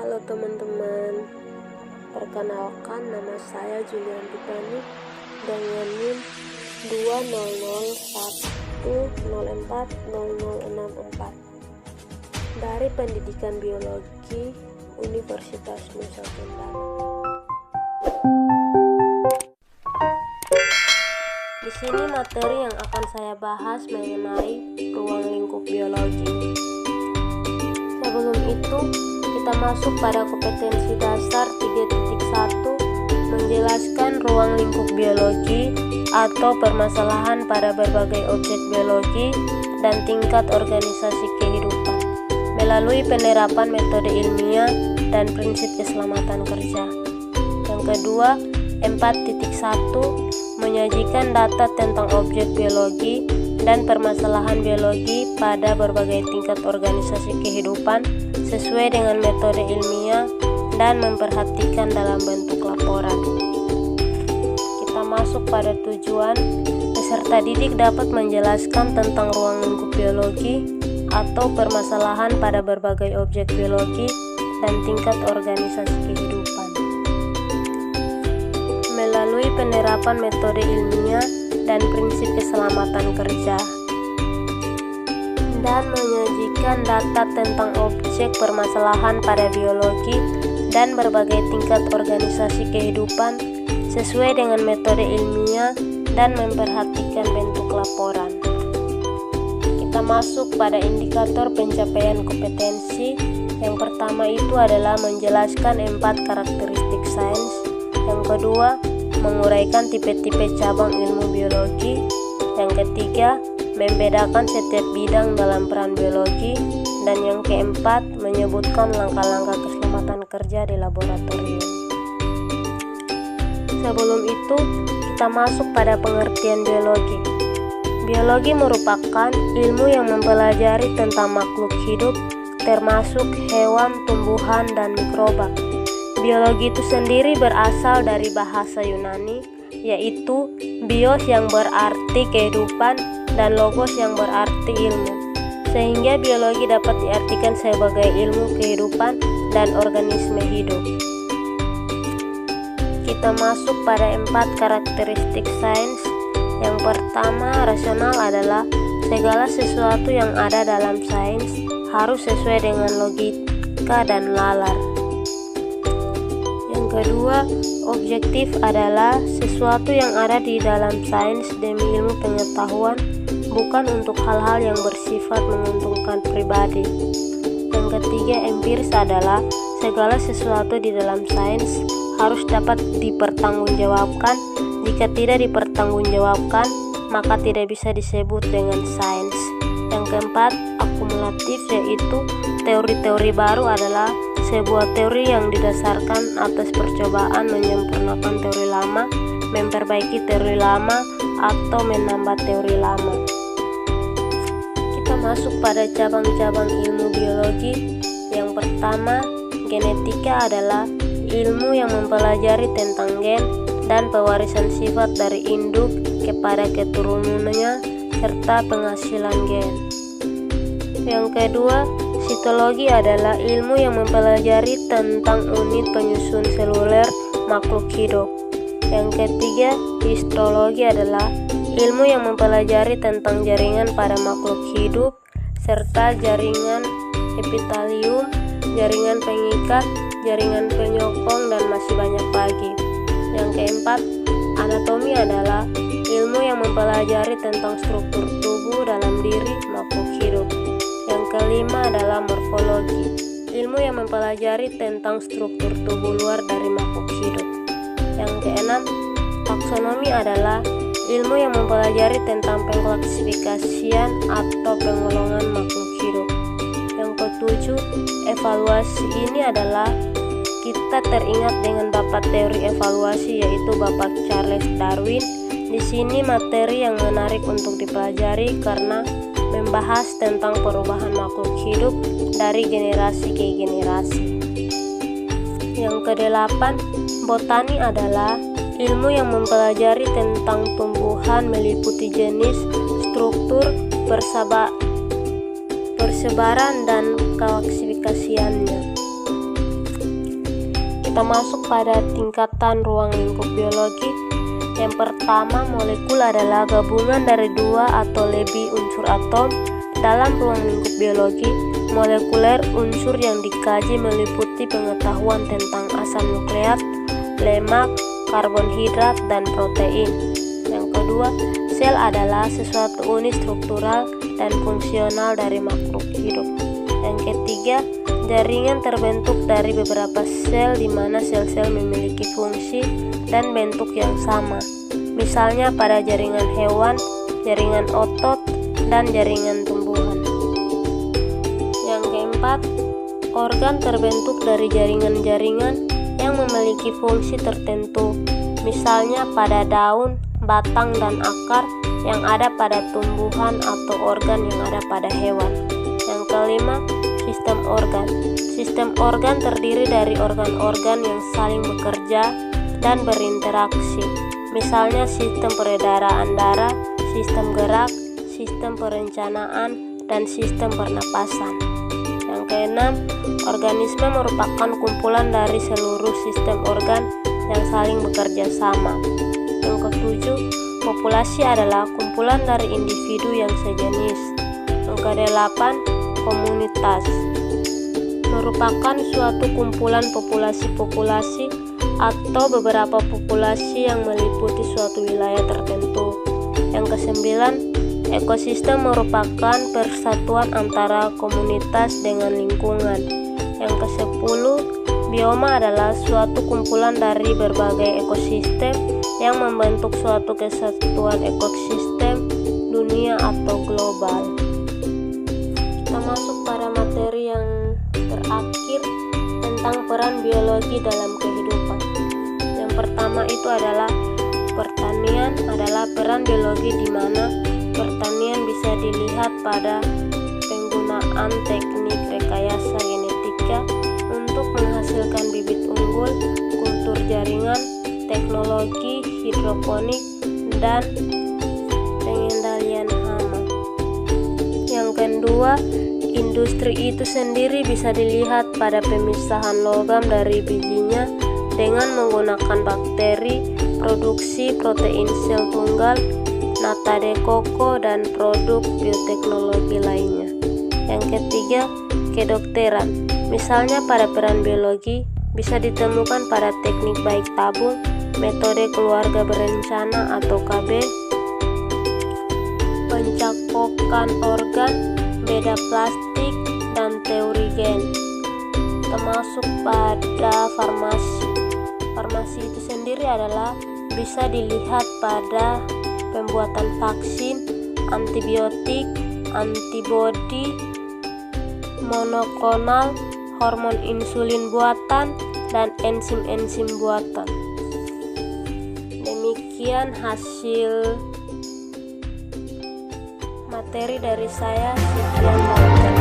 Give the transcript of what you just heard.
Halo teman-teman, perkenalkan nama saya Julian Tiffany dengan NIM 20010404064 dari Pendidikan Biologi Universitas Nusa Tenggara. Di sini materi yang akan saya bahas mengenai ruang lingkup biologi. Sebelum itu, kita masuk pada kompetensi dasar 3.1, menjelaskan ruang lingkup biologi atau permasalahan pada berbagai objek biologi dan tingkat organisasi kehidupan melalui penerapan metode ilmiah dan prinsip keselamatan kerja. Yang kedua, 4.1, menyajikan data tentang objek biologi dan permasalahan biologi pada berbagai tingkat organisasi kehidupan sesuai dengan metode ilmiah dan memperhatikan dalam bentuk laporan. Kita masuk pada tujuan. Peserta didik dapat menjelaskan tentang ruang lingkup biologi atau permasalahan pada berbagai objek biologi dan tingkat organisasi kehidupan melalui penerapan metode ilmiah dan prinsip keselamatan kerja, dan menyajikan data tentang objek permasalahan pada biologi dan berbagai tingkat organisasi kehidupan sesuai dengan metode ilmiah dan memperhatikan bentuk laporan. Kita masuk pada indikator pencapaian kompetensi. Yang pertama itu adalah menjelaskan 4 karakteristik sains. Yang kedua, menguraikan tipe-tipe cabang ilmu biologi. Yang ketiga, membedakan setiap bidang dalam peran biologi. Dan yang keempat, menyebutkan langkah-langkah keselamatan kerja di laboratorium. Sebelum itu, kita masuk pada pengertian biologi. Biologi merupakan ilmu yang mempelajari tentang makhluk hidup, termasuk hewan, tumbuhan, dan mikroba. Biologi itu sendiri berasal dari bahasa Yunani, yaitu bios yang berarti kehidupan dan logos yang berarti ilmu. Sehingga biologi dapat diartikan sebagai ilmu kehidupan dan organisme hidup. Kita masuk pada 4 karakteristik sains. Yang pertama, rasional adalah segala sesuatu yang ada dalam sains harus sesuai dengan logika dan nalar. Yang kedua, objektif adalah sesuatu yang ada di dalam sains demi ilmu pengetahuan, bukan untuk hal-hal yang bersifat menguntungkan pribadi. Yang ketiga, empiris adalah segala sesuatu di dalam sains harus dapat dipertanggungjawabkan. Jika tidak dipertanggungjawabkan, maka tidak bisa disebut dengan sains. Yang keempat, akumulatif, yaitu teori-teori baru adalah sebuah teori yang didasarkan atas percobaan menyempurnakan teori lama, memperbaiki teori lama, atau menambah teori lama. Kita masuk pada cabang-cabang ilmu biologi. Yang pertama, genetika adalah ilmu yang mempelajari tentang gen dan pewarisan sifat dari induk kepada keturunannya serta penghasilan gen. Yang kedua, sitologi adalah ilmu yang mempelajari tentang unit penyusun seluler makhluk hidup. Yang ketiga, histologi adalah ilmu yang mempelajari tentang jaringan pada makhluk hidup serta jaringan epitelium, jaringan pengikat, jaringan penyokong, dan masih banyak lagi. Yang keempat, anatomi adalah ilmu yang mempelajari tentang struktur tubuh dalam diri makhluk hidup. Yang kelima adalah morfologi, ilmu yang mempelajari tentang struktur tubuh luar dari makhluk hidup. Yang keenam, taksonomi adalah ilmu yang mempelajari tentang pengklasifikasian atau penggolongan makhluk hidup. Yang ketujuh, evaluasi. Ini adalah kita teringat dengan bapak teori evaluasi, yaitu Bapak Charles Darwin. Di sini materi yang menarik untuk dipelajari karena membahas tentang perubahan makhluk hidup dari generasi ke generasi. Yang kedelapan, botani adalah ilmu yang mempelajari tentang tumbuhan meliputi jenis, struktur, persebaran, dan klasifikasiannya. termasuk pada tingkatan ruang lingkup biologi. Yang pertama, molekul adalah gabungan dari 2 atau lebih unsur atom. Dalam ruang lingkup biologi, molekuler unsur yang dikaji meliputi pengetahuan tentang asam nukleat, lemak, karbohidrat, dan protein. Yang kedua, sel adalah sesuatu unit struktural dan fungsional dari makhluk hidup. Yang ketiga, jaringan terbentuk dari beberapa sel di mana sel-sel memiliki fungsi dan bentuk yang sama. Misalnya pada jaringan hewan, jaringan otot, dan jaringan tumbuhan. Yang keempat, organ terbentuk dari jaringan-jaringan yang memiliki fungsi tertentu. Misalnya pada daun, batang, dan akar yang ada pada tumbuhan atau organ yang ada pada hewan. Yang kelima, sistem organ. Sistem organ terdiri dari organ-organ yang saling bekerja dan berinteraksi. Misalnya sistem peredaran darah, sistem gerak, sistem perencanaan, dan sistem pernapasan. Yang keenam, organisme merupakan kumpulan dari seluruh sistem organ yang saling bekerja sama. Yang ketujuh, populasi adalah kumpulan dari individu yang sejenis. Yang kedelapan, komunitas merupakan suatu kumpulan populasi-populasi atau beberapa populasi yang meliputi suatu wilayah tertentu. Yang kesembilan, ekosistem merupakan persatuan antara komunitas dengan lingkungan. Yang kesepuluh, bioma adalah suatu kumpulan dari berbagai ekosistem yang membentuk suatu kesatuan ekosistem dunia atau global. Kita masuk pada materi yang terakhir tentang peran biologi dalam kehidupan. Yang pertama itu adalah pertanian adalah peran biologi di mana pertanian bisa dilihat pada penggunaan teknik rekayasa genetika untuk menghasilkan bibit unggul, kultur jaringan, teknologi hidroponik, dan pengendalian hama. Yang kedua, industri itu sendiri bisa dilihat pada pemisahan logam dari bijinya dengan menggunakan bakteri, produksi protein sel tunggal, nata de coco, dan produk bioteknologi lainnya. Yang ketiga, kedokteran. Misalnya pada peran biologi bisa ditemukan pada teknik baik tabung, metode keluarga berencana atau KB, pencakokan organ, beda plastik, dan teori gen, termasuk pada farmasi. Farmasi itu sendiri adalah bisa dilihat pada pembuatan vaksin, antibiotik, antibodi, monoklonal, hormon insulin buatan, dan enzim-enzim buatan. Demikian hasil materi dari saya. Sekian.